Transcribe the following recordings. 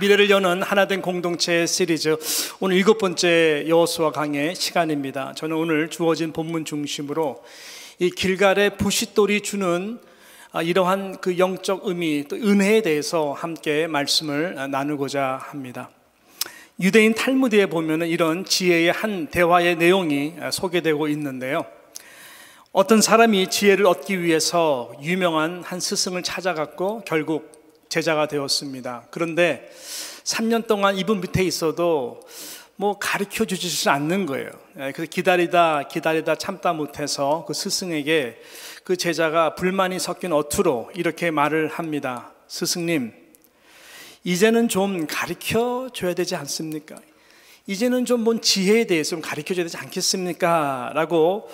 미래를 여는 하나된 공동체 시리즈, 오늘 7번째 여호수아 강의 시간입니다. 저는 오늘 주어진 본문 중심으로 이 길갈의 부싯돌이 주는 이러한 그 영적 의미, 또 은혜에 대해서 함께 말씀을 나누고자 합니다. 유대인 탈무드에 보면은 이런 지혜의 한 대화의 내용이 소개되고 있는데요. 어떤 사람이 지혜를 얻기 위해서 유명한 한 스승을 찾아갔고 결국 제자가 되었습니다. 그런데 3년 동안 이분 밑에 있어도 가르쳐 주지 않는 거예요. 그래서 기다리다 참다 못해서 그 스승에게 그 제자가 불만이 섞인 어투로 이렇게 말을 합니다. 스승님, 이제는 좀 가르쳐 줘야 되지 않습니까? 이제는 좀 뭔 지혜에 대해서 좀 가르쳐 줘야 되지 않겠습니까? 라고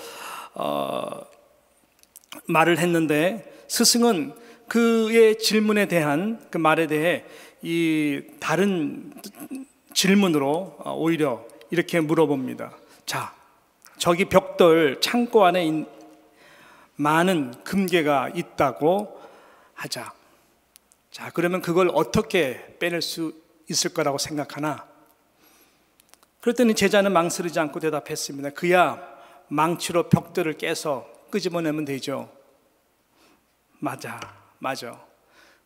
말을 했는데, 스승은 그의 질문에 대한 그 말에 대해 이 다른 질문으로 오히려 이렇게 물어봅니다. 자, 저기 벽돌 창고 안에 많은 금괴가 있다고 하자. 자, 그러면 그걸 어떻게 빼낼 수 있을 거라고 생각하나? 그랬더니 제자는 망설이지 않고 대답했습니다. 그야 망치로 벽돌을 깨서 끄집어내면 되죠. 맞아.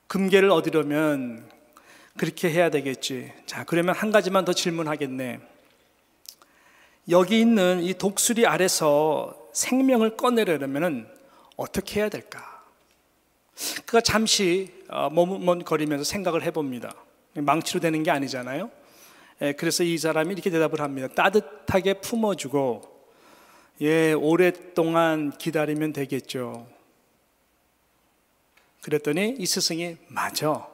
금괴를 얻으려면 그렇게 해야 되겠지. 자, 그러면 한 가지만 더 질문하겠네. 여기 있는 이 독수리 아래서 생명을 꺼내려면 어떻게 해야 될까? 그가 잠시 머뭇거리면서 생각을 해봅니다. 망치로 되는 게 아니잖아요. 그래서 이 사람이 이렇게 대답을 합니다. 따뜻하게 품어주고 오랫동안 기다리면 되겠죠. 그랬더니 이 스승이 맞아,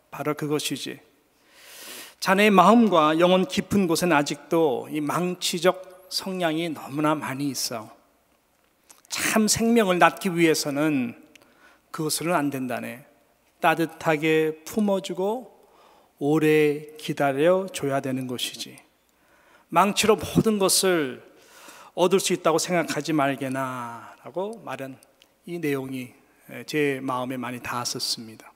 바로 그것이지. 자네의 마음과 영혼 깊은 곳엔 아직도 이 망치적 성향이 너무나 많이 있어. 참 생명을 낳기 위해서는 그것으로는 안 된다네. 따뜻하게 품어주고 오래 기다려줘야 되는 것이지. 망치로 모든 것을 얻을 수 있다고 생각하지 말게나 라고 말한 이 내용이 제 마음에 많이 닿았었습니다.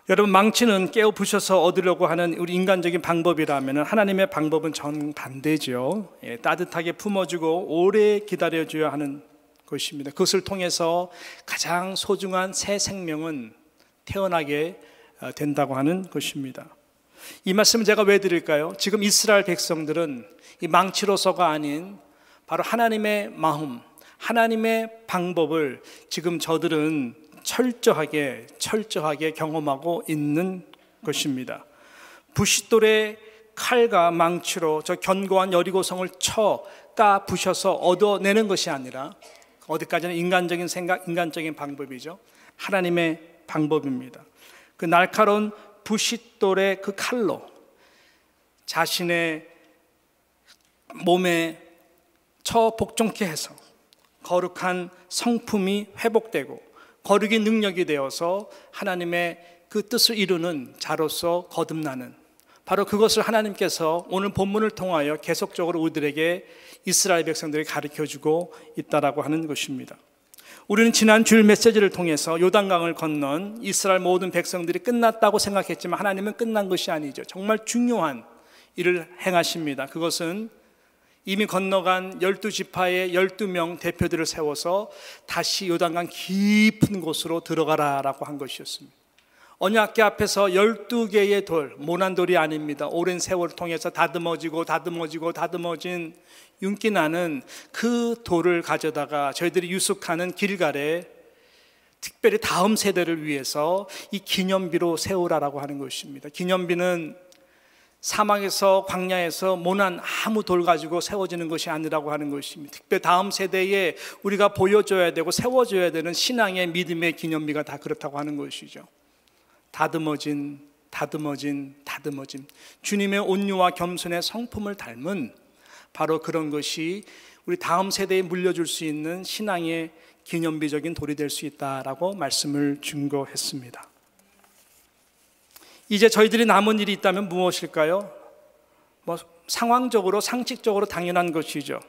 여러분, 망치는 깨어 부셔서 얻으려고 하는 우리 인간적인 방법이라면 하나님의 방법은 정반대죠. 따뜻하게 품어주고 오래 기다려줘야 하는 것입니다. 그것을 통해서 가장 소중한 새 생명은 태어나게 된다고 하는 것입니다. 이 말씀을 제가 왜 드릴까요? 지금 이스라엘 백성들은 이 망치로서가 아닌 바로 하나님의 마음, 하나님의 방법을 지금 저들은 철저하게 경험하고 있는 것입니다. 부싯돌의 칼과 망치로 저 견고한 여리고성을 까 부셔서 얻어내는 것이 아니라, 어디까지는 인간적인 생각, 인간적인 방법이죠. 하나님의 방법입니다. 그 날카로운 부싯돌의 그 칼로 자신의 몸에 복종케 해서 거룩한 성품이 회복되고 거룩의 능력이 되어서 하나님의 그 뜻을 이루는 자로서 거듭나는, 바로 그것을 하나님께서 오늘 본문을 통하여 계속적으로 우리들에게, 이스라엘 백성들에게 가르쳐주고 있다라고 하는 것입니다. 우리는 지난 주일 메시지를 통해서 요단강을 건넌 이스라엘 모든 백성들이 끝났다고 생각했지만 하나님은 끝난 것이 아니죠. 정말 중요한 일을 행하십니다. 그것은 이미 건너간 12지파의 12명 대표들을 세워서 다시 요단강 깊은 곳으로 들어가라라고 한 것이었습니다. 언약궤 앞에서 12개의 돌, 모난돌이 아닙니다. 오랜 세월을 통해서 다듬어진 윤기 나는 그 돌을 가져다가 저희들이 유숙하는 길갈에 특별히 다음 세대를 위해서 이 기념비로 세우라라고 하는 것입니다. 기념비는 사막에서, 광야에서 모난 아무 돌 가지고 세워지는 것이 아니라고 하는 것입니다. 특별히 다음 세대에 우리가 보여줘야 되고 세워줘야 되는 신앙의 믿음의 기념비가 다 그렇다고 하는 것이죠. 다듬어진 주님의 온유와 겸손의 성품을 닮은 바로 그런 것이 우리 다음 세대에 물려줄 수 있는 신앙의 기념비적인 돌이 될 수 있다라고 말씀을 증거했습니다. 이제 저희들이 남은 일이 있다면 무엇일까요? 상황적으로, 상식적으로 당연한 것이죠.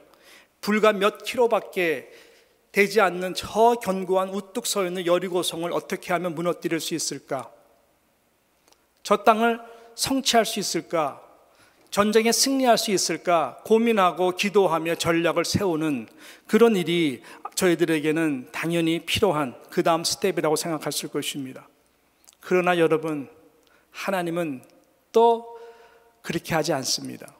불과 몇 킬로밖에 되지 않는 저 견고한 우뚝 서 있는 여리고성을 어떻게 하면 무너뜨릴 수 있을까? 저 땅을 성취할 수 있을까? 전쟁에 승리할 수 있을까? 고민하고 기도하며 전략을 세우는 그런 일이 저희들에게는 당연히 필요한 그 다음 스텝이라고 생각했을 것입니다. 그러나 여러분, 하나님은 또 그렇게 하지 않습니다.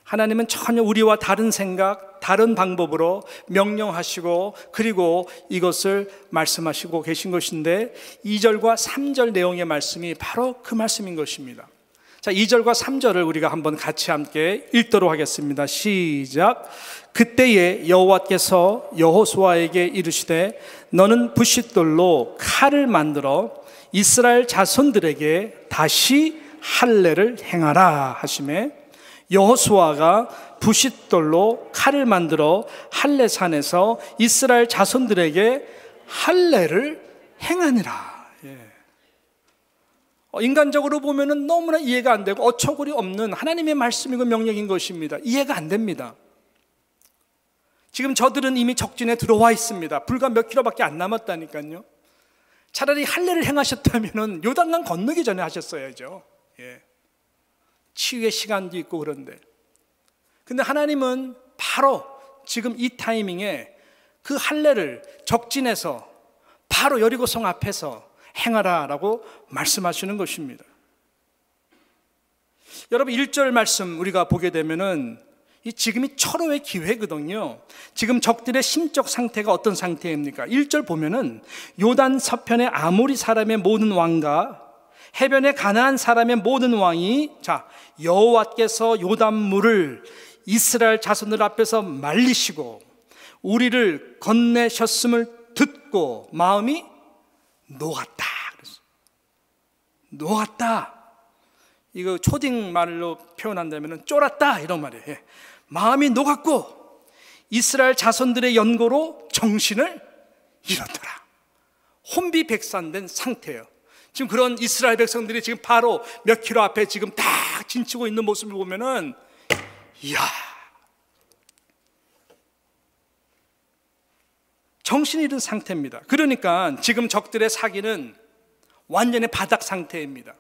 하나님은 전혀 우리와 다른 생각, 다른 방법으로 명령하시고 그리고 이것을 말씀하시고 계신 것인데 2절과 3절 내용의 말씀이 바로 그 말씀인 것입니다. 자, 2절과 3절을 우리가 한번 같이 함께 읽도록 하겠습니다. 시작. 그때에 여호와께서 여호수아에게 이르시되 너는 부싯돌로 칼을 만들어 이스라엘 자손들에게 다시 할례를 행하라 하시매 여호수아가 부싯돌로 칼을 만들어 할례산에서 이스라엘 자손들에게 할례를 행하니라. 인간적으로 보면은 너무나 이해가 안 되고 어처구니 없는 하나님의 말씀이고 명령인 것입니다. 이해가 안 됩니다. 지금 저들은 이미 적진에 들어와 있습니다. 불과 몇 킬로밖에 안 남았다니까요. 차라리 할례를 행하셨다면은 요단강 건너기 전에 하셨어야죠. 치유의 시간도 있고 그런데. 근데 하나님은 바로 지금 이 타이밍에 그 할례를 적진에서 바로 여리고성 앞에서 행하라라고 말씀하시는 것입니다. 여러분 1절 말씀 우리가 보게 되면은 지금이 철호의 기회거든요. 지금 적들의 심적 상태가 어떤 상태입니까? 1절 보면은 요단 서편의 아모리 사람의 모든 왕과 해변의 가나안 사람의 모든 왕이 여호와께서 요단물을 이스라엘 자손들 앞에서 말리시고 우리를 건네셨음을 듣고 마음이 녹았다. 녹았다. 이거 초딩 말로 표현한다면 쫄았다 이런 말이에요. 마음이 녹았고 이스라엘 자손들의 연고로 정신을 잃었더라. 혼비백산된 상태예요. 지금 그런 이스라엘 백성들이 지금 바로 몇 킬로 앞에 지금 딱 진치고 있는 모습을 보면은 이야, 정신이 잃은 상태입니다. 그러니까 지금 적들의 사기는 완전히 바닥 상태입니다.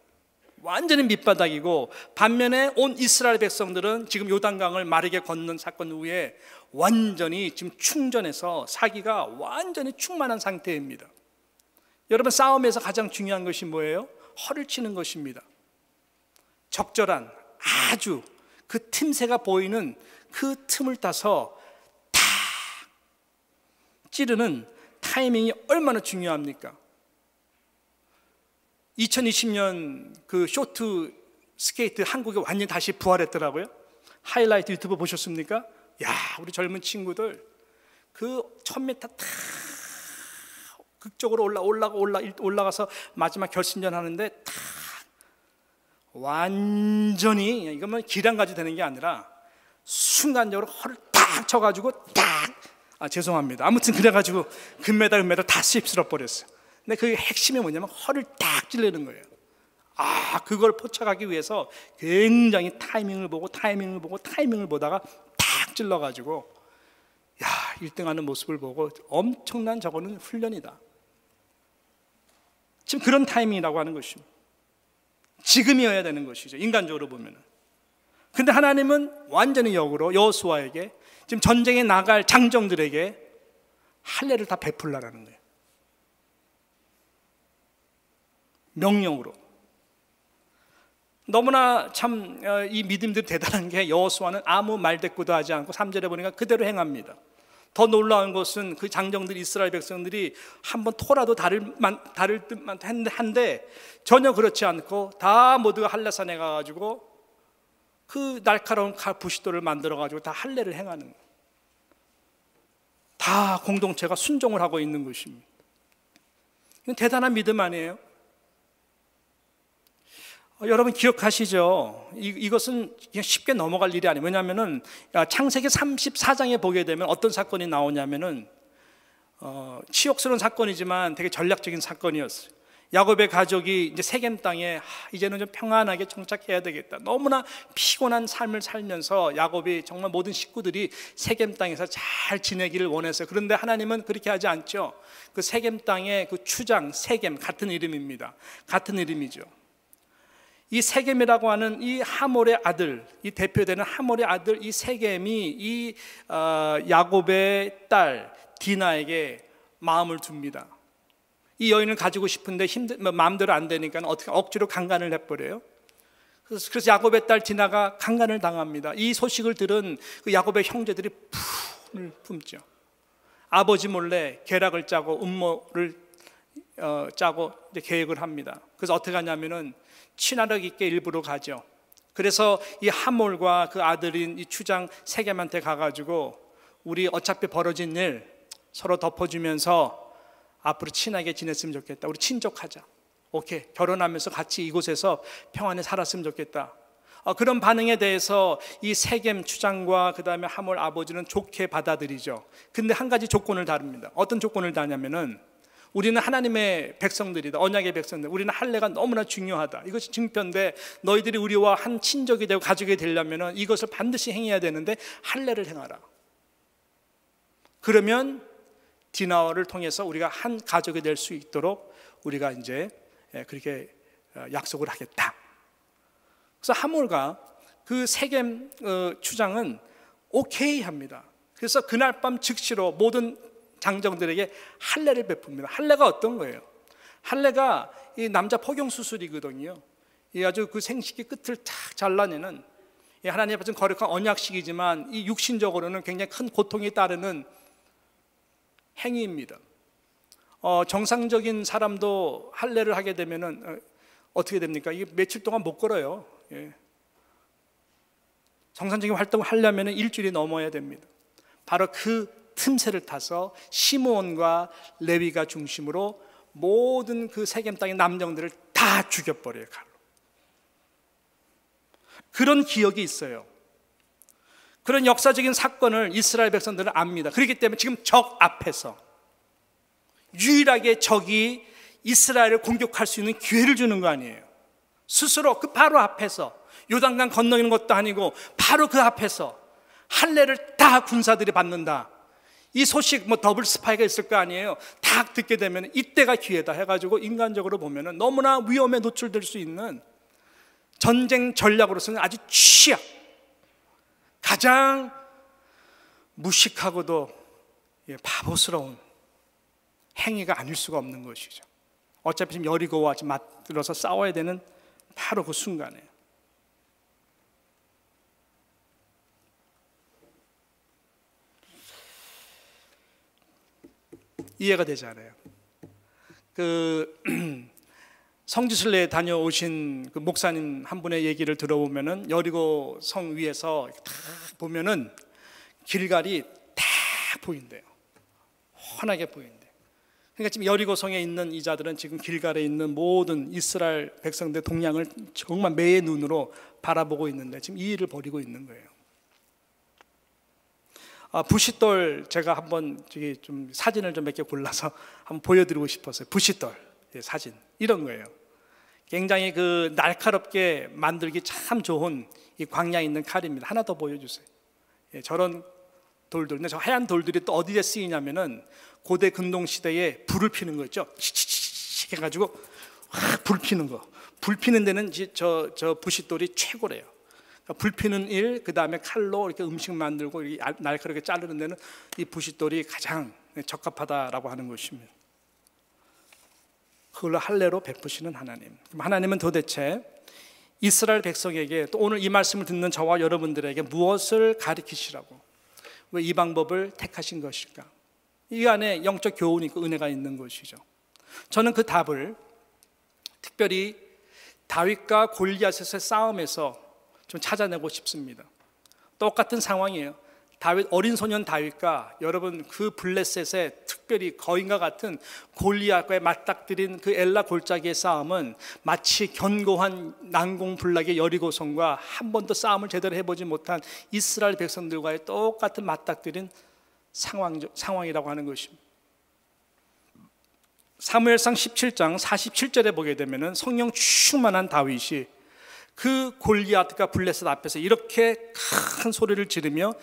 완전히 밑바닥이고 반면에 온 이스라엘 백성들은 지금 요단강을 마르게 건넌 사건 후에 완전히 지금 충전해서 사기가 완전히 충만한 상태입니다. 여러분 싸움에서 가장 중요한 것이 뭐예요? 허를 치는 것입니다. 적절한 아주 그 틈새가 보이는 그 틈을 따서 탁 찌르는 타이밍이 얼마나 중요합니까? 2020년 그 쇼트 스케이트 한국에 완전히 다시 부활했더라고요. 하이라이트 유튜브 보셨습니까? 야, 우리 젊은 친구들 그 1000m 탁 극적으로 올라가서 마지막 결승전 하는데 탁 완전히 이거만 기량가지 되는 게 아니라 순간적으로 허를 탁 쳐가지고 죄송합니다. 아무튼 그래가지고 금메달 다 씹스러 버렸어요. 근데 그 핵심이 뭐냐면 허를 딱 찌르는 거예요. 그걸 포착하기 위해서 굉장히 타이밍을 보다가 탁 찔러가지고 1등하는 모습을 보고 엄청난 저거는 훈련이다. 지금 그런 타이밍이라고 하는 것입니다. 지금이어야 되는 것이죠. 인간적으로 보면은. 근데 하나님은 완전히 역으로 여호수아에게 지금 전쟁에 나갈 장정들에게 할례를 다 베풀라라는 거예요. 명령으로. 너무나 참 이 믿음들이 대단한 게 여호수아는 아무 말대꾸도 하지 않고 3절에 보니까 그대로 행합니다. 더 놀라운 것은 그 장정들 이스라엘 백성들이 한번 토라도 다를 듯만 한데 전혀 그렇지 않고 다 모두가 할례산에 가가지고 그 날카로운 부싯돌을 만들어가지고 다 할례를 행하는 거예요. 다 공동체가 순종을 하고 있는 것입니다. 이건 대단한 믿음 아니에요? 여러분 기억하시죠? 이것은 그냥 쉽게 넘어갈 일이 아니에요. 왜냐하면은 창세기 34장에 보게 되면 어떤 사건이 나오냐면은 치욕스러운 사건이지만 되게 전략적인 사건이었어요. 야곱의 가족이 이제 세겜 땅에 이제는 좀 평안하게 정착해야 되겠다. 너무나 피곤한 삶을 살면서 야곱이 정말 모든 식구들이 세겜 땅에서 잘 지내기를 원했어요. 그런데 하나님은 그렇게 하지 않죠. 그 세겜 땅의 그 추장 세겜 같은 이름입니다. 같은 이름이죠. 이 세겜이라고 하는 이 하몰의 아들, 이 대표되는 하몰의 아들 이 세겜이 이 야곱의 딸 디나에게 마음을 둡니다. 이 여인을 가지고 싶은데 마음대로 안 되니까 어떻게 억지로 강간을 해버려요. 그래서 야곱의 딸 디나가 강간을 당합니다. 이 소식을 들은 그 야곱의 형제들이 풀을 품죠. 아버지 몰래 계략을 짜고 음모를 짜고 이제 계획을 합니다. 그래서 어떻게 하냐면은 친화력 있게 일부러 가죠. 그래서 이 하몰과 그 아들인 이 추장 세겜한테 가가지고 우리 어차피 벌어진 일 서로 덮어주면서 앞으로 친하게 지냈으면 좋겠다. 우리 친족하자. 오케이, 결혼하면서 같이 이곳에서 평안히 살았으면 좋겠다. 그런 반응에 대해서 이 세겜 추장과 그 다음에 하몰 아버지는 좋게 받아들이죠. 근데 한 가지 조건을 다릅니다. 어떤 조건을 다냐면은 우리는 하나님의 백성들이다. 언약의 백성들. 우리는 할례가 너무나 중요하다. 이것이 증표인데 너희들이 우리와 한 친족이 되고 가족이 되려면 이것을 반드시 행해야 되는데 할례를 행하라. 그러면 디나를 통해서 우리가 한 가족이 될 수 있도록 우리가 이제 그렇게 약속을 하겠다. 그래서 하몰과 그 세겜 추장은 오케이 합니다. 그래서 그날 밤 즉시로 모든 장정들에게 할례를 베풉니다. 할례가 어떤 거예요? 할례가 이 남자 포경 수술이거든요. 이 아주 그 생식기 끝을 탁 잘라내는 하나님 앞에 거룩한 언약식이지만 이 육신적으로는 굉장히 큰 고통이 따르는 행위입니다. 정상적인 사람도 할례를 하게 되면은 어떻게 됩니까? 이게 며칠 동안 못 걸어요. 예. 정상적인 활동을 하려면 일주일이 넘어야 됩니다. 바로 그 틈새를 타서 시므온과 레위가 중심으로 모든 그 세겜 땅의 남정들을 다 죽여버려요, 칼로. 그런 기억이 있어요. 그런 역사적인 사건을 이스라엘 백성들은 압니다. 그렇기 때문에 지금 적 앞에서 유일하게 적이 이스라엘을 공격할 수 있는 기회를 주는 거 아니에요. 스스로 그 바로 앞에서 요단강 건너는 것도 아니고 바로 그 앞에서 할례를 다 군사들이 받는다. 이 소식 더블 스파이가 있을 거 아니에요. 딱 듣게 되면 이때가 기회다 해가지고 인간적으로 보면 너무나 위험에 노출될 수 있는 전쟁 전략으로서는 아주 취약, 가장 무식하고도 바보스러운 행위가 아닐 수가 없는 것이죠. 어차피 지금 여리고와 지금 맞들어서 싸워야 되는 바로 그 순간에 이해가 되지 않아요. 성지순례에 다녀오신 그 목사님 한 분의 얘기를 들어보면은 여리고 성 위에서 딱 보면은 길갈이 딱 보인대요. 환하게 보인대요. 그러니까 지금 여리고 성에 있는 이자들은 지금 길갈에 있는 모든 이스라엘 백성들 동향을 정말 매의 눈으로 바라보고 있는데 지금 이 일을 벌이고 있는 거예요. 부싯돌 제가 한번 저기 좀 사진을 좀 몇 개 골라서 한번 보여드리고 싶었어요. 부싯돌 사진 이런 거예요. 굉장히 그 날카롭게 만들기 참 좋은 이 광야에 있는 칼입니다. 하나 더 보여주세요. 저런 돌들, 근데 저 하얀 돌들이 또 어디에 쓰이냐면은 고대 근동 시대에 불을 피는 거 있죠. 치치치치 해가지고 확 불 피는 거. 불 피는 데는 저 부싯돌이 최고래요. 불 피는 일, 그 다음에 칼로 이렇게 음식 만들고 이렇게 날카롭게 자르는 데는 이 부싯돌이 가장 적합하다라고 하는 것입니다. 그걸로 할례로 베푸시는 하나님. 그럼 하나님은 도대체 이스라엘 백성에게 또 오늘 이 말씀을 듣는 저와 여러분들에게 무엇을 가르치시라고, 왜 이 방법을 택하신 것일까? 이 안에 영적 교훈이 있고 은혜가 있는 것이죠. 저는 그 답을 특별히 다윗과 골리앗의 싸움에서 좀 찾아내고 싶습니다. 똑같은 상황이에요. 다윗, 어린 소년 다윗과 여러분 그 블레셋의 특별히 거인과 같은 골리앗과의 맞닥뜨린 그 엘라 골짜기의 싸움은 마치 견고한 난공불락의 여리고성과 한 번도 싸움을 제대로 해보지 못한 이스라엘 백성들과의 똑같은 맞닥뜨린 상황이라고 하는 것입니다. 사무엘상 17장 47절에 보게 되면 성령 충만한 다윗이 그 골리앗과 블레셋 앞에서 이렇게 큰 소리를 지르며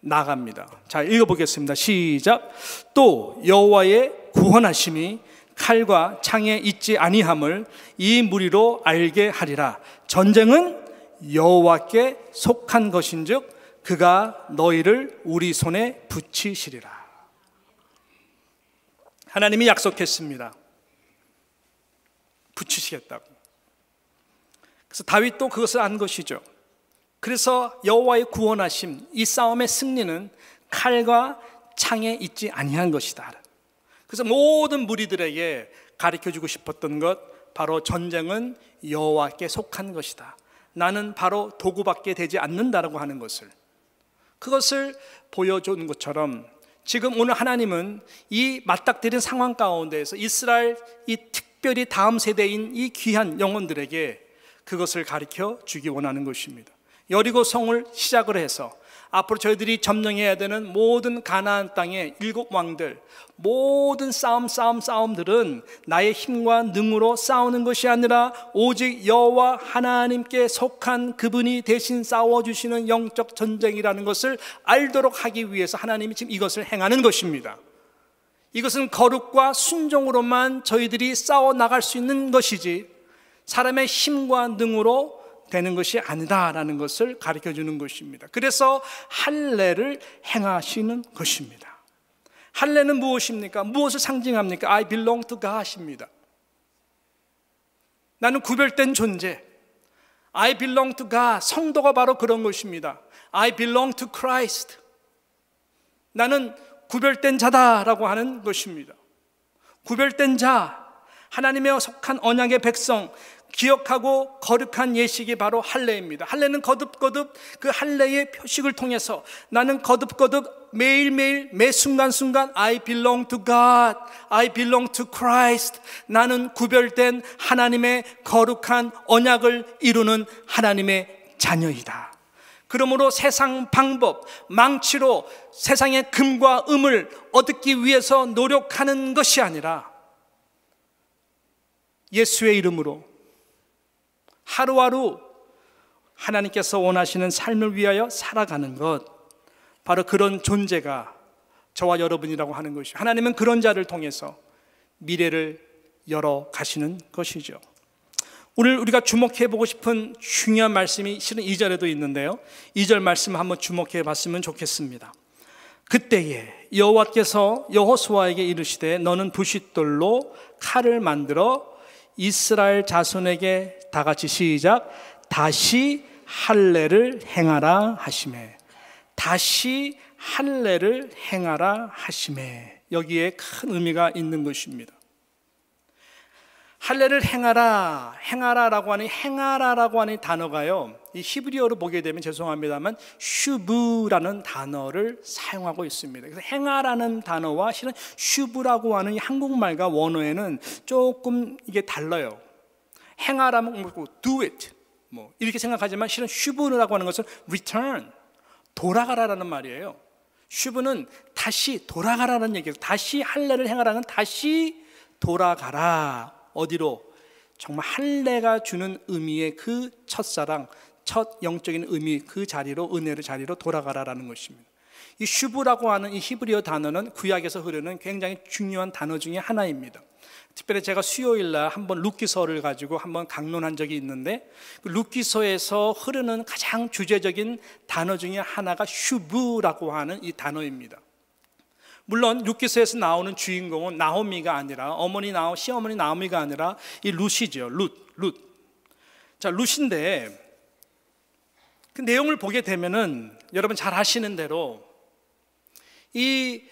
나갑니다. 자, 읽어보겠습니다. 시작. 또 여호와의 구원하심이 칼과 창에 있지 아니함을 이 무리로 알게 하리라. 전쟁은 여호와께 속한 것인즉 그가 너희를 우리 손에 붙이시리라. 하나님이 약속했습니다. 붙이시겠다고. 그래서 다윗도 그것을 안 것이죠. 그래서 여호와의 구원하심, 이 싸움의 승리는 칼과 창에 있지 아니한 것이다. 그래서 모든 무리들에게 가르쳐주고 싶었던 것, 바로 전쟁은 여호와께 속한 것이다. 나는 바로 도구밖에 되지 않는다라고 하는 것을, 그것을 보여주는 것처럼 지금 오늘 하나님은 이 맞닥뜨린 상황 가운데에서 이스라엘, 이 특별히 다음 세대인 이 귀한 영혼들에게 그것을 가르쳐 주기 원하는 것입니다. 여리고 성을 시작을 해서 앞으로 저희들이 점령해야 되는 모든 가나안 땅의 7 왕들, 모든 싸움들은 나의 힘과 능으로 싸우는 것이 아니라 오직 여호와 하나님께 속한 그분이 대신 싸워주시는 영적 전쟁이라는 것을 알도록 하기 위해서 하나님이 지금 이것을 행하는 것입니다. 이것은 거룩과 순종으로만 저희들이 싸워 나갈 수 있는 것이지 사람의 힘과 능으로 되는 것이 아니다라는 것을 가르쳐 주는 것입니다. 그래서 할례를 행하시는 것입니다. 할례는 무엇입니까? 무엇을 상징합니까? I belong to God입니다. 나는 구별된 존재. I belong to God. 성도가 바로 그런 것입니다. I belong to Christ. 나는 구별된 자다라고 하는 것입니다. 구별된 자, 하나님의 속한 언약의 백성, 기억하고 거룩한 예식이 바로 할례입니다. 할례는 거듭거듭 그 할례의 표식을 통해서 나는 거듭거듭 매일매일 매 순간순간 I belong to God, I belong to Christ. 나는 구별된 하나님의 거룩한 언약을 이루는 하나님의 자녀이다. 그러므로 세상 방법, 망치로 세상의 금과 음을 얻기 위해서 노력하는 것이 아니라 예수의 이름으로 하루하루 하나님께서 원하시는 삶을 위하여 살아가는 것, 바로 그런 존재가 저와 여러분이라고 하는 것이죠. 하나님은 그런 자를 통해서 미래를 열어 가시는 것이죠. 오늘 우리가 주목해 보고 싶은 중요한 말씀이 실은 2절에도 있는데요, 2절 말씀 한번 주목해 봤으면 좋겠습니다. 그때에 여호와께서 여호수아에게 이르시되 너는 부싯돌로 칼을 만들어 이스라엘 자손에게 다 같이 시작, 다시 할례를 행하라 하시매. 다시 할례를 행하라 하시매. 여기에 큰 의미가 있는 것입니다. 할례를 행하라라고 하는 단어가요, 이 히브리어로 보게 되면 죄송합니다만 슈브라는 단어를 사용하고 있습니다. 그래서 행하라는 단어와 실은 슈브라고 하는 이 한국말과 원어에는 조금 이게 달라요. 행하라면 do it 뭐 이렇게 생각하지만 실은 슈브라고 하는 것은 return, 돌아가라라는 말이에요. 슈브는 다시 돌아가라는 얘기예요. 다시 할례를 행하라는 다시 돌아가라. 어디로? 정말 할례가 주는 의미의 그 첫사랑, 첫 영적인 의미, 그 자리로, 은혜의 자리로 돌아가라라는 것입니다. 이 슈브라고 하는 이 히브리어 단어는 구약에서 흐르는 굉장히 중요한 단어 중에 하나입니다. 특별히 제가 수요일날 한번 룻기서를 가지고 한번 강론한 적이 있는데, 그 룻기서에서 흐르는 가장 주제적인 단어 중에 하나가 슈브라고 하는 이 단어입니다. 물론 룻기서에서 나오는 주인공은 나오미가 아니라 시어머니 나오미가 아니라 이 룻이죠. 룻. 자, 룻인데 그 내용을 보게 되면은 여러분 잘 아시는 대로 이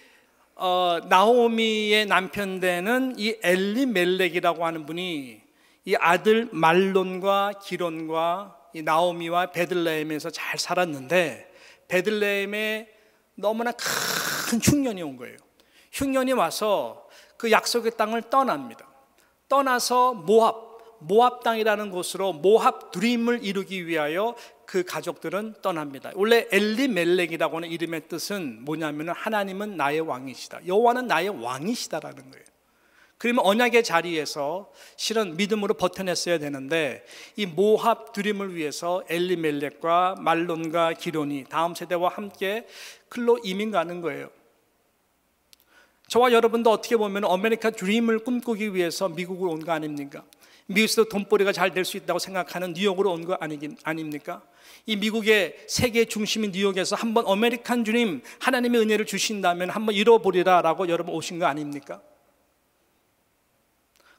나오미의 남편 되는 이 엘리멜렉이라고 하는 분이 이 아들 말론과 기론과 이 나오미와 베들레헴에서 잘 살았는데, 베들레헴에 너무나 큰 흉년이 온 거예요. 흉년이 와서 그 약속의 땅을 떠납니다. 떠나서 모압 땅이라는 곳으로 모압 드림을 이루기 위하여 그 가족들은 떠납니다. 원래 엘리멜렉이라고 하는 이름의 뜻은 뭐냐면 하나님은 나의 왕이시다, 여호와는 나의 왕이시다라는 거예요. 그러면 언약의 자리에서 실은 믿음으로 버텨냈어야 되는데, 이 모압 드림을 위해서 엘리멜렉과 말론과 기론이 다음 세대와 함께 글로 이민 가는 거예요. 저와 여러분도 어떻게 보면 아메리카 드림을 꿈꾸기 위해서 미국으로 온 거 아닙니까? 미국에서 돈벌이가 잘 될 수 있다고 생각하는 뉴욕으로 온 거 아닙니까? 이 미국의 세계 중심인 뉴욕에서 한번 아메리칸 드림, 하나님의 은혜를 주신다면 한번 이뤄보리라 라고 여러분 오신 거 아닙니까?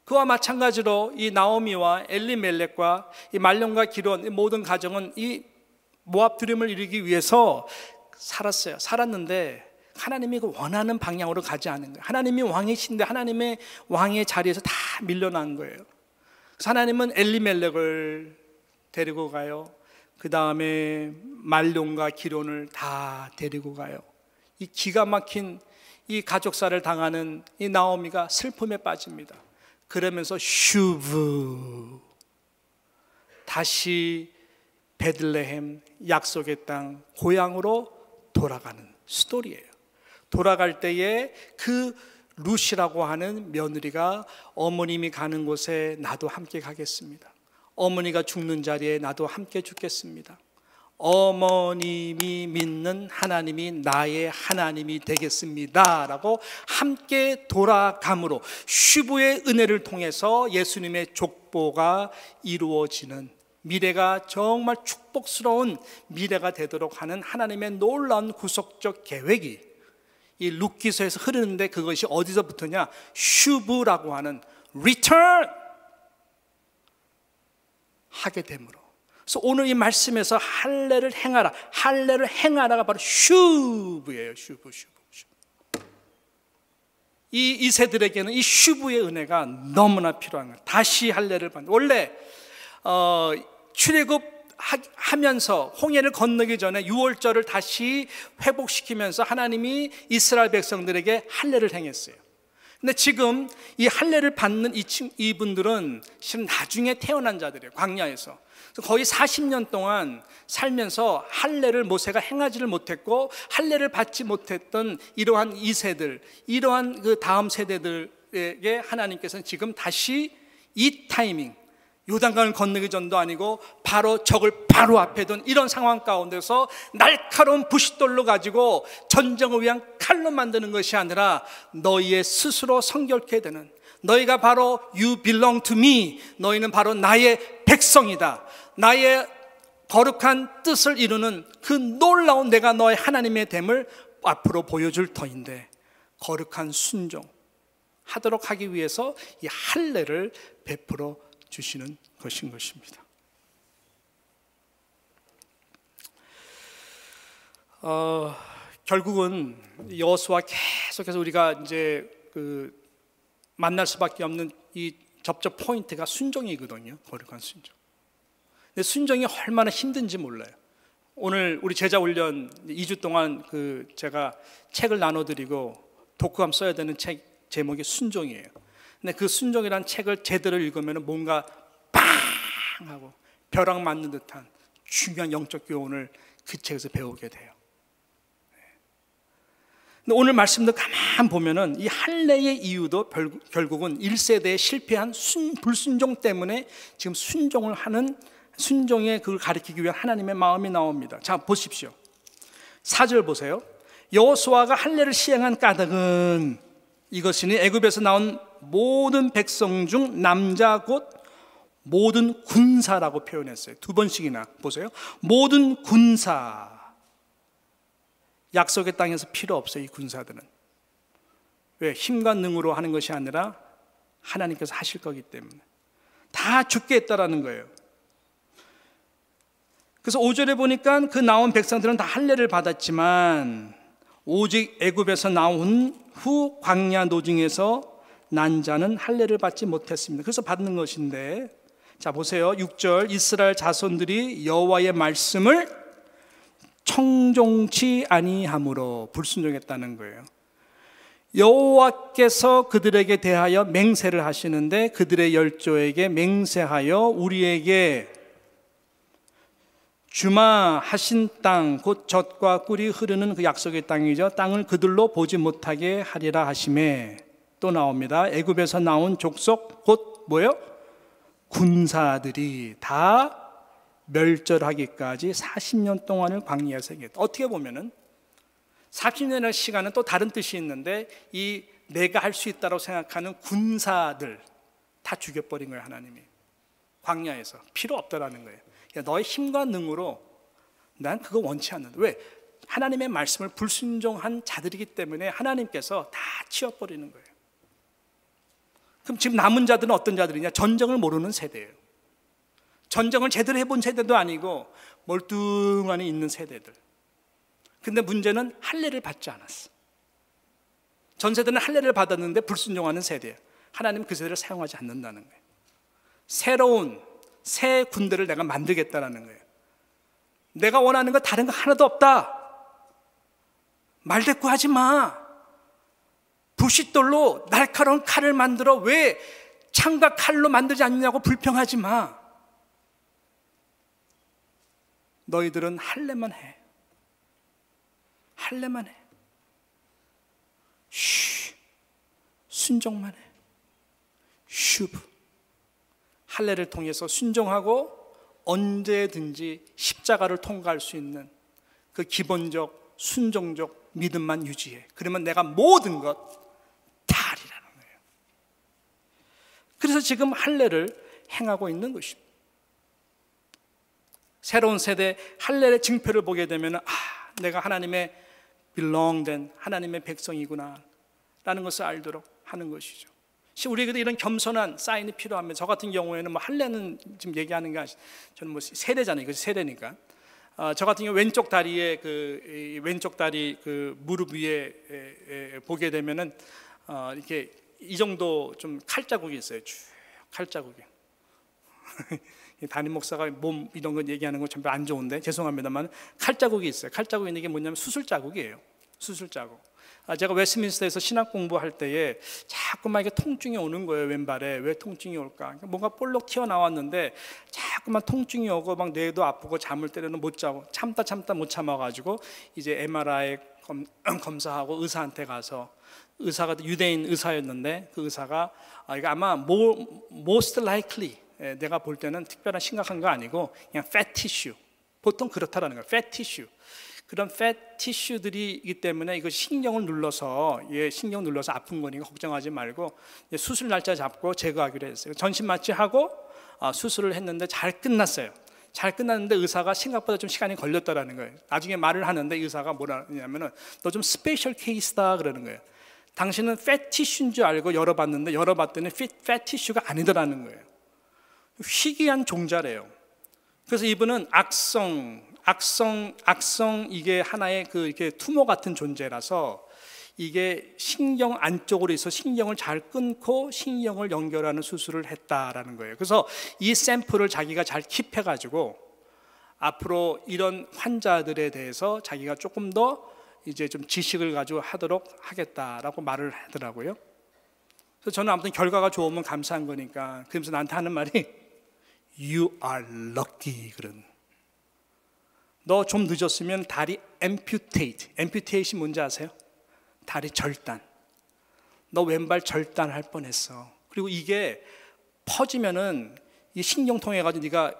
그와 마찬가지로 이 나오미와 엘리멜렉과 이 말론과 기론, 이 모든 가정은 이 모압 드림을 이루기 위해서 살았어요. 살았는데 하나님이 그 원하는 방향으로 가지 않은 거예요. 하나님이 왕이신데 하나님의 왕의 자리에서 다 밀려난 거예요. 그래서 하나님은 엘리멜렉을 데리고 가요. 그 다음에 말론과 기론을 다 데리고 가요. 이 기가 막힌 이 가족사를 당하는 이 나오미가 슬픔에 빠집니다. 그러면서 슈브, 다시 베들레헴 약속의 땅 고향으로 돌아가는 스토리예요. 돌아갈 때에 그 룻이라고 하는 며느리가 어머님이 가는 곳에 나도 함께 가겠습니다. 어머니가 죽는 자리에 나도 함께 죽겠습니다. 어머님이 믿는 하나님이 나의 하나님이 되겠습니다 라고 함께 돌아감으로 슈브의 은혜를 통해서 예수님의 족보가 이루어지는, 미래가 정말 축복스러운 미래가 되도록 하는 하나님의 놀라운 구속적 계획이 이 룻기서에서 흐르는데, 그것이 어디서부터냐? 슈브라고 하는 return 하게 되므로. 그래서 오늘 이 말씀에서 할례를 행하라, 할례를 행하라가 바로 슈브예요. 슈브. 이 이세들에게는 이 슈브의 은혜가 너무나 필요한 거예요. 다시 할례를 받는. 원래 출애굽 하면서 홍해를 건너기 전에 유월절을 다시 회복시키면서 하나님이 이스라엘 백성들에게 할례를 행했어요. 근데 지금 이 할례를 받는 이분들은 지금 나중에 태어난 자들이에요. 광야에서 거의 40년 동안 살면서 할례를 모세가 행하지를 못했고 할례를 받지 못했던 이러한 2세들, 이러한 그 다음 세대들에게 하나님께서는 지금 다시 이 타이밍, 요단강을 건너기 전도 아니고 바로 적을 바로 앞에 둔 이런 상황 가운데서 날카로운 부싯돌로 가지고 전쟁을 위한 칼로 만드는 것이 아니라 너희의 스스로 성결케 되는, 너희가 바로 You belong to me, 너희는 바로 나의 백성이다, 나의 거룩한 뜻을 이루는 그 놀라운 내가 너의 하나님의 됨을 앞으로 보여줄 터인데, 거룩한 순종 하도록 하기 위해서 이 할례를 베풀어 주시는 것인 것입니다. 결국은 여호수아 계속해서 우리가 이제 만날 수밖에 없는 이 접촉 포인트가 순종이거든요. 거룩한 순종. 근데 순종이 얼마나 힘든지 몰라요. 오늘 우리 제자 훈련 2주 동안 제가 책을 나눠드리고 독후감 써야 되는 책 제목이 순종이에요. 근데 그 순종이라는 책을 제대로 읽으면 뭔가 빵 하고 벼락 맞는 듯한 중요한 영적 교훈을 그 책에서 배우게 돼요. 근데 오늘 말씀도 가만 보면은 이 할례의 이유도 결국은 1세대에 실패한 불순종 때문에 지금 순종을 하는, 순종의 그걸 가리키기 위한 하나님의 마음이 나옵니다. 자, 보십시오. 4절 보세요. 여호수아가 할례를 시행한 까닭은 이것이니 애굽에서 나온 모든 백성 중 남자 곧 모든 군사라고 표현했어요. 2번씩이나 보세요. 모든 군사. 약속의 땅에서 필요 없어요. 이 군사들은. 왜? 힘과 능으로 하는 것이 아니라 하나님께서 하실 거기 때문에 다 죽게 했다라는 거예요. 그래서 5절에 보니까 그 나온 백성들은 다 할례를 받았지만 오직 애굽에서 나온 후 광야 노증에서 난 자는 할례를 받지 못했습니다. 그래서 받는 것인데, 자 보세요. 6절 이스라엘 자손들이 여호와의 말씀을 청종치 아니함으로 불순종했다는 거예요. 여호와께서 그들에게 대하여 맹세를 하시는데 그들의 열조에게 맹세하여 우리에게 주마하신 땅 곧 젖과 꿀이 흐르는 그 약속의 땅이죠. 땅을 그들로 보지 못하게 하리라 하심에 또 나옵니다. 애굽에서 나온 족속 곧 뭐예요? 군사들이 다 멸절하기까지 40년 동안을 광야에서 행했다. 어떻게 보면은 40년의 시간은 또 다른 뜻이 있는데 이 내가 할 수 있다고 생각하는 군사들 다 죽여버린 거예요. 하나님이 광야에서 필요 없다라는 거예요. 너의 힘과 능으로 난 그거 원치 않는다. 왜? 하나님의 말씀을 불순종한 자들이기 때문에 하나님께서 다 치워버리는 거예요. 그럼 지금 남은 자들은 어떤 자들이냐? 전쟁을 모르는 세대예요. 전쟁을 제대로 해본 세대도 아니고 멀뚱하니 있는 세대들. 근데 문제는 할례를 받지 않았어. 전 세대는 할례를 받았는데 불순종하는 세대예요. 하나님은 그 세대를 사용하지 않는다는 거예요. 새로운 새 군대를 내가 만들겠다라는 거예요. 내가 원하는 거 다른 거 하나도 없다. 말대꾸하지 마. 부싯돌로 날카로운 칼을 만들어 왜 창과 칼로 만들지 않느냐고 불평하지 마. 너희들은 할례만 해. 할례만 해. 순종만 해. 슈브. 할례를 통해서 순종하고 언제든지 십자가를 통과할 수 있는 그 기본적 순종적 믿음만 유지해. 그러면 내가 모든 것 다 하리라는 거예요. 그래서 지금 할례를 행하고 있는 것입니다. 새로운 세대 할례의 증표를 보게 되면 내가 하나님의 belong된 하나님의 백성이구나 라는 것을 알도록 하는 것이죠. 우리에게도 이런 겸손한 사인이 필요합니다. 저 같은 경우에는 할례는 지금 얘기하는 게 저는 세례잖아요. 이거 세례니까. 저 같은 경우 왼쪽 다리에 왼쪽 다리 무릎 위에 보게 되면은 이렇게 이 정도 좀 칼자국이 있어요. 쭉 칼자국이. 담임 목사가 몸 이런 거 얘기하는 거 전부 안 좋은데 죄송합니다만 칼자국이 있어요. 칼자국이 있는 게 뭐냐면 수술 자국이에요. 수술 자국. 제가 웨스트민스터에서 신학 공부할 때에 자꾸만 이렇게 통증이 오는 거예요. 왼발에. 왜 통증이 올까? 뭔가 볼록 튀어나왔는데 자꾸만 통증이 오고 막 뇌도 아프고 잠을 때려는 못 자고 참다 못 참아가지고 이제 MRI 검사하고 의사한테 가서 의사가 유대인 의사였는데 그 의사가 이거 아마 most likely 내가 볼 때는 특별한 심각한 거 아니고 그냥 fat tissue. 보통 그렇다라는 거예요. fat tissue. 그런 fat tissue들이기 때문에 이거 신경을 눌러서 신경 눌러서 아픈 거니까 걱정하지 말고 수술 날짜 잡고 제거하기로 했어요. 전신 마취하고 수술을 했는데 잘 끝났어요. 잘 끝났는데 의사가 생각보다 좀 시간이 걸렸다라는 거예요. 나중에 말을 하는데 의사가 뭐라 하냐면은 너 좀 스페셜 케이스다 그러는 거예요. 당신은 fat tissue인 줄 알고 열어봤더니 fat tissue가 아니더라는 거예요. 희귀한 종자래요. 그래서 이분은 악성 이게 하나의 이렇게 투모 같은 존재라서 이게 신경 안쪽으로 있어 신경을 잘 끊고 신경을 연결하는 수술을 했다라는 거예요. 그래서 이 샘플을 자기가 잘 킵해가지고 앞으로 이런 환자들에 대해서 자기가 조금 더 이제 좀 지식을 가지고 하도록 하겠다라고 말을 하더라고요. 그래서 저는 아무튼 결과가 좋으면 감사한 거니까 그러면서 나한테 하는 말이 You are lucky 그런. 너 좀 늦었으면 다리 amputate이 뭔지 아세요? 다리 절단. 너 왼발 절단할 뻔했어. 그리고 이게 퍼지면은 이 신경통해 가지고 네가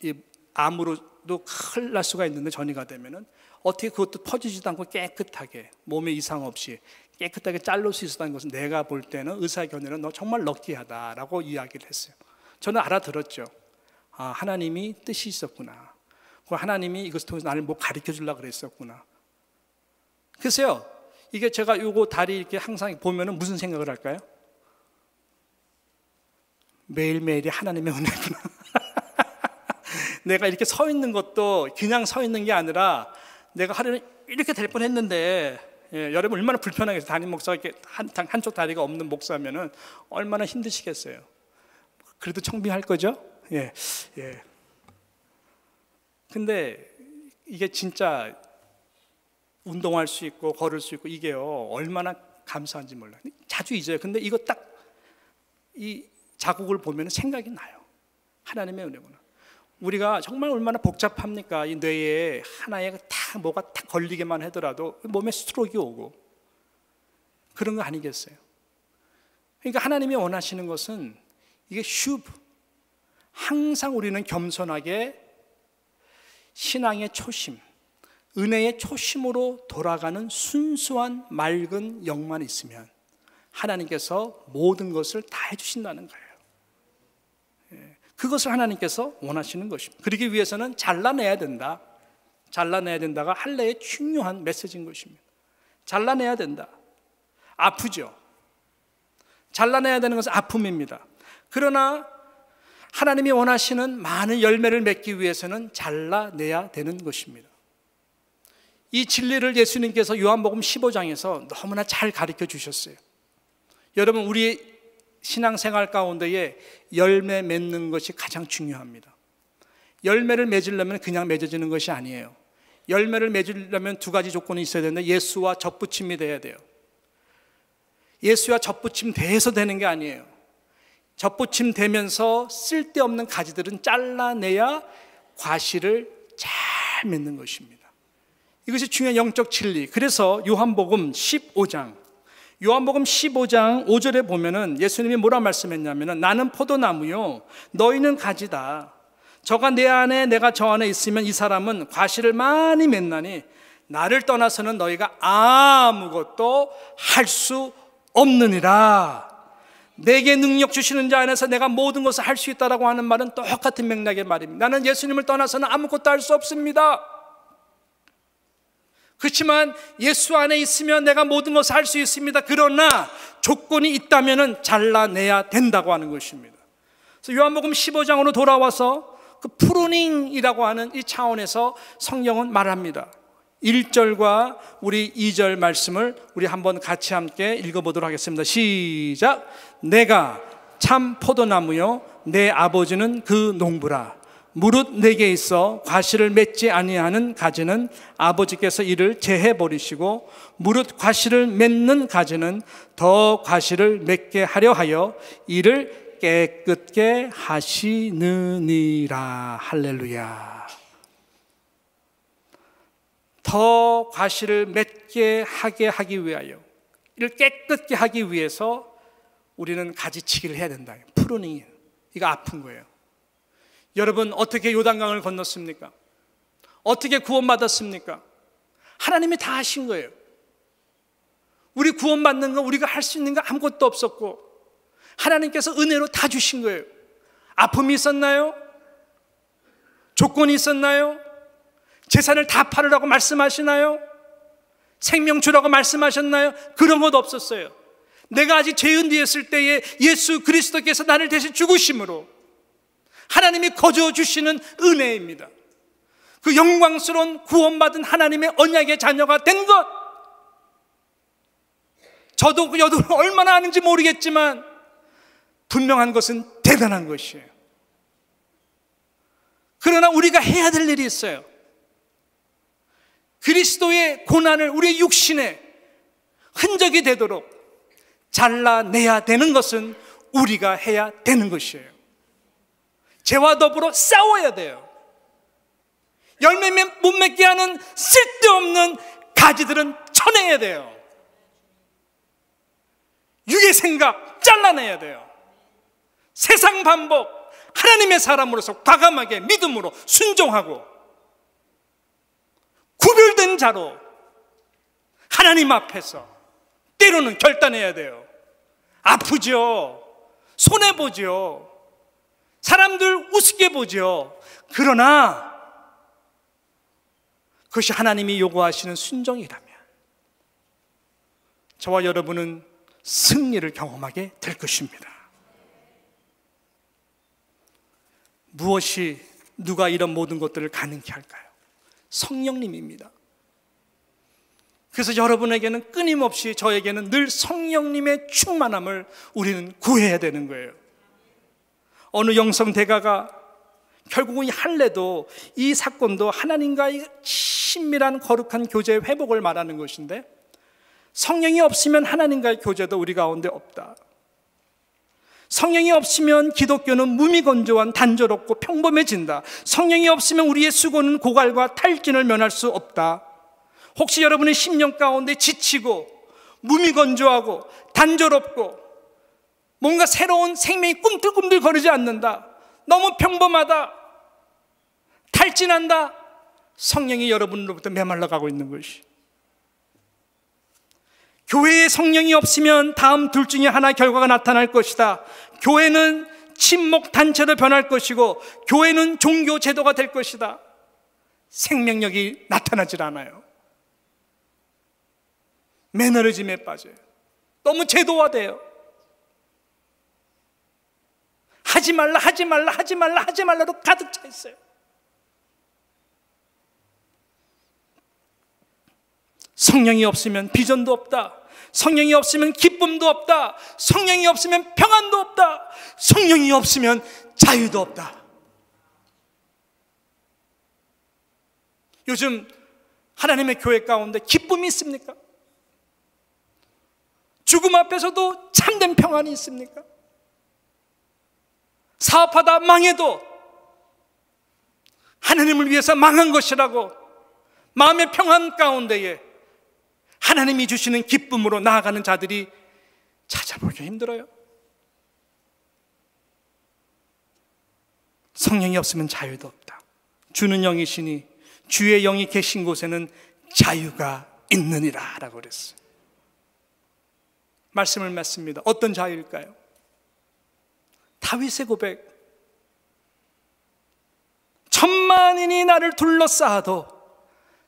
이 암으로도 큰일 날 수가 있는데 전이가 되면은 어떻게 그것도 퍼지지도 않고 깨끗하게 몸에 이상 없이 깨끗하게 자를 수 있었다는 것은 내가 볼 때는 의사 견해는 너 정말 럭키하다라고 이야기를 했어요. 저는 알아들었죠. 하나님이 뜻이 있었구나. 하나님이 이것을 통해서 나를 뭐 가르쳐 주려고 그랬었구나. 글쎄요, 이게 제가 요거 다리 이렇게 항상 보면은 무슨 생각을 할까요? 매일매일이 하나님의 은혜구나. 내가 이렇게 서 있는 것도 그냥 서 있는 게 아니라 내가 하루는 이렇게 될 뻔 했는데, 여러분 얼마나 불편하겠어요. 담임 목사가 이렇게 한쪽 다리가 없는 목사면은 얼마나 힘드시겠어요. 그래도 청빙할 거죠? 예. 근데 이게 진짜 운동할 수 있고 걸을 수 있고 이게요 얼마나 감사한지 몰라요. 자주 잊어요. 근데 이거 딱 이 자국을 보면 생각이 나요. 하나님의 은혜구나. 우리가 정말 얼마나 복잡합니까? 이 뇌에 하나에 뭐가 딱 걸리게만 하더라도 몸에 스트로크가 오고 그런 거 아니겠어요? 그러니까 하나님이 원하시는 것은 이게 항상 우리는 겸손하게 신앙의 초심, 은혜의 초심으로 돌아가는 순수한 맑은 영만 있으면 하나님께서 모든 것을 다 해주신다는 거예요. 그것을 하나님께서 원하시는 것입니다. 그러기 위해서는 잘라내야 된다. 잘라내야 된다가 할례의 중요한 메시지인 것입니다. 잘라내야 된다. 아프죠. 잘라내야 되는 것은 아픔입니다. 그러나 하나님이 원하시는 많은 열매를 맺기 위해서는 잘라내야 되는 것입니다. 이 진리를 예수님께서 요한복음 15장에서 너무나 잘 가르쳐 주셨어요. 여러분, 우리의 신앙생활 가운데에 열매 맺는 것이 가장 중요합니다. 열매를 맺으려면 그냥 맺어지는 것이 아니에요. 열매를 맺으려면 두 가지 조건이 있어야 되는데, 예수와 접붙임이 돼야 돼요. 예수와 접붙임 돼서 되는 게 아니에요. 접붙임 되면서 쓸데없는 가지들은 잘라내야 과실을 잘 맺는 것입니다. 이것이 중요한 영적 진리. 그래서 요한복음 15장 5절에 보면은 예수님이 뭐라 말씀했냐면은, 나는 포도나무요 너희는 가지다. 저가 내 안에 내가 저 안에 있으면 이 사람은 과실을 많이 맺나니 나를 떠나서는 너희가 아무것도 할 수 없느니라. 내게 능력 주시는 자 안에서 내가 모든 것을 할 수 있다라고 하는 말은 똑같은 맥락의 말입니다. 나는 예수님을 떠나서는 아무것도 할 수 없습니다. 그렇지만 예수 안에 있으면 내가 모든 것을 할 수 있습니다. 그러나 조건이 있다면 잘라내야 된다고 하는 것입니다. 그래서 요한복음 15장으로 돌아와서 그 프루닝이라고 하는 이 차원에서 성경은 말합니다. 1절과 우리 2절 말씀을 우리 한번 같이 함께 읽어보도록 하겠습니다. 시작. 내가 참 포도나무요 내 아버지는 그 농부라. 무릇 내게 있어 과실을 맺지 아니하는 가지는 아버지께서 이를 제해 버리시고, 무릇 과실을 맺는 가지는 더 과실을 맺게 하려 하여 이를 깨끗게 하시느니라. 할렐루야. 더 과실을 맺게 하게 하기 위하여, 이를 깨끗게 하기 위해서 우리는 가지치기를 해야 된다. 프루닝이. 이거 아픈 거예요. 여러분, 어떻게 요단강을 건넜습니까? 어떻게 구원받았습니까? 하나님이 다 하신 거예요. 우리 구원받는 건 우리가 할 수 있는 거 아무것도 없었고, 하나님께서 은혜로 다 주신 거예요. 아픔이 있었나요? 조건이 있었나요? 재산을 다 팔으라고 말씀하시나요? 생명 주라고 말씀하셨나요? 그런 것 없었어요. 내가 아직 죄인 되었을 때에 예수 그리스도께서 나를 대신 죽으심으로 하나님이 거저 주시는 은혜입니다. 그 영광스러운 구원받은 하나님의 언약의 자녀가 된 것, 저도 여도 얼마나 아는지 모르겠지만 분명한 것은 대단한 것이에요. 그러나 우리가 해야 될 일이 있어요. 그리스도의 고난을 우리의 육신에 흔적이 되도록 잘라내야 되는 것은 우리가 해야 되는 것이에요. 죄와 더불어 싸워야 돼요. 열매 못 맺게 하는 쓸데없는 가지들은 쳐내야 돼요. 육의 생각 잘라내야 돼요. 세상 반복, 하나님의 사람으로서 과감하게 믿음으로 순종하고 구별된 자로 하나님 앞에서 때로는 결단해야 돼요. 아프죠. 손해보죠. 사람들 우습게 보죠. 그러나 그것이 하나님이 요구하시는 순종이라면 저와 여러분은 승리를 경험하게 될 것입니다. 무엇이 누가 이런 모든 것들을 가능케 할까요? 성령님입니다. 그래서 여러분에게는 끊임없이, 저에게는 늘 성령님의 충만함을 우리는 구해야 되는 거예요. 어느 영성 대가가 결국은 이 할례도, 이 사건도 하나님과의 친밀한 거룩한 교제의 회복을 말하는 것인데, 성령이 없으면 하나님과의 교제도 우리 가운데 없다. 성령이 없으면 기독교는 무미건조한 단조롭고 평범해진다. 성령이 없으면 우리의 수고는 고갈과 탈진을 면할 수 없다. 혹시 여러분의 심령 가운데 지치고 무미건조하고 단조롭고 뭔가 새로운 생명이 꿈틀꿈틀 거리지 않는다, 너무 평범하다, 탈진한다, 성령이 여러분으로부터 메말라 가고 있는 것이, 교회에 성령이 없으면 다음 둘 중에 하나 결과가 나타날 것이다. 교회는 친목 단체로 변할 것이고 교회는 종교 제도가 될 것이다. 생명력이 나타나질 않아요. 매너리즘에 빠져요. 너무 제도화돼요. 하지 말라, 하지 말라, 하지 말라, 하지 말라로 가득 차 있어요. 성령이 없으면 비전도 없다. 성령이 없으면 기쁨도 없다. 성령이 없으면 평안도 없다. 성령이 없으면 자유도 없다. 요즘 하나님의 교회 가운데 기쁨이 있습니까? 죽음 앞에서도 참된 평안이 있습니까? 사업하다 망해도 하나님을 위해서 망한 것이라고 마음의 평안 가운데에 하나님이 주시는 기쁨으로 나아가는 자들이 찾아보기 힘들어요. 성령이 없으면 자유도 없다. 주는 영이시니 주의 영이 계신 곳에는 자유가 있느니라 라고 그랬어요. 말씀을 맺습니다. 어떤 자유일까요? 다윗의 고백. 천만인이 나를 둘러싸도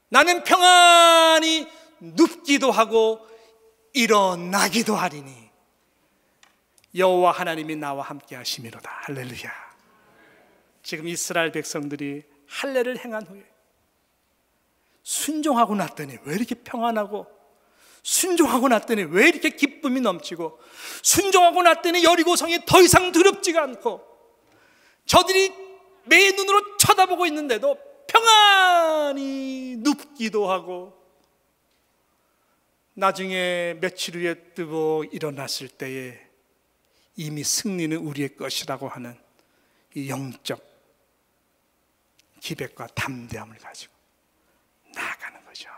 나는 평안히 눕기도 하고 일어나기도 하리니 여호와 하나님이 나와 함께 하심이로다. 할렐루야. 지금 이스라엘 백성들이 할례를 행한 후에 순종하고 났더니 왜 이렇게 평안하고, 순종하고 났더니 왜 이렇게 기쁨이 넘치고, 순종하고 났더니 여리고성이 더 이상 두렵지가 않고, 저들이 매 눈으로 쳐다보고 있는데도 평안히 눕기도 하고, 나중에 며칠 후에 뜨고 일어났을 때에 이미 승리는 우리의 것이라고 하는 이 영적 기백과 담대함을 가지고 나아가는 거죠.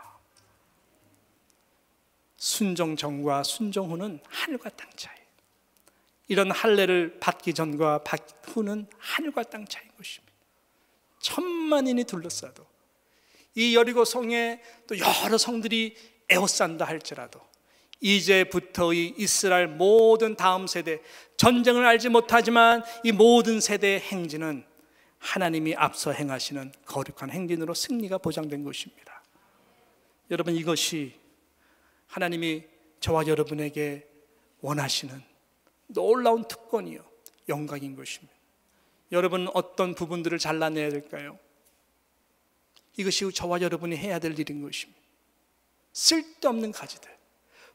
순종 전과 순종 후는 하늘과 땅 차이. 이런 할례를 받기 전과 받기 후는 하늘과 땅 차이인 것입니다. 천만인이 둘러싸도 이 여리고 성에 또 여러 성들이 에워싼다 할지라도 이제부터의 이스라엘 모든 다음 세대, 전쟁을 알지 못하지만 이 모든 세대의 행진은 하나님이 앞서 행하시는 거룩한 행진으로 승리가 보장된 것입니다. 여러분, 이것이 하나님이 저와 여러분에게 원하시는 놀라운 특권이요 영광인 것입니다. 여러분, 어떤 부분들을 잘라내야 될까요? 이것이 저와 여러분이 해야 될 일인 것입니다. 쓸데없는 가지들,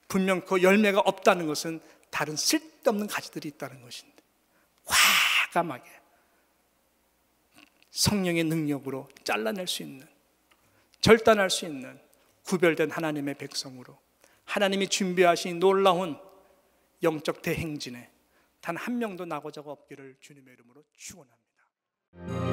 분명 그 열매가 없다는 것은 다른 쓸데없는 가지들이 있다는 것인데 과감하게 성령의 능력으로 잘라낼 수 있는, 절단할 수 있는 구별된 하나님의 백성으로 하나님이 준비하신 놀라운 영적 대행진에 단 한 명도 나고자가 없기를 주님의 이름으로 축원합니다.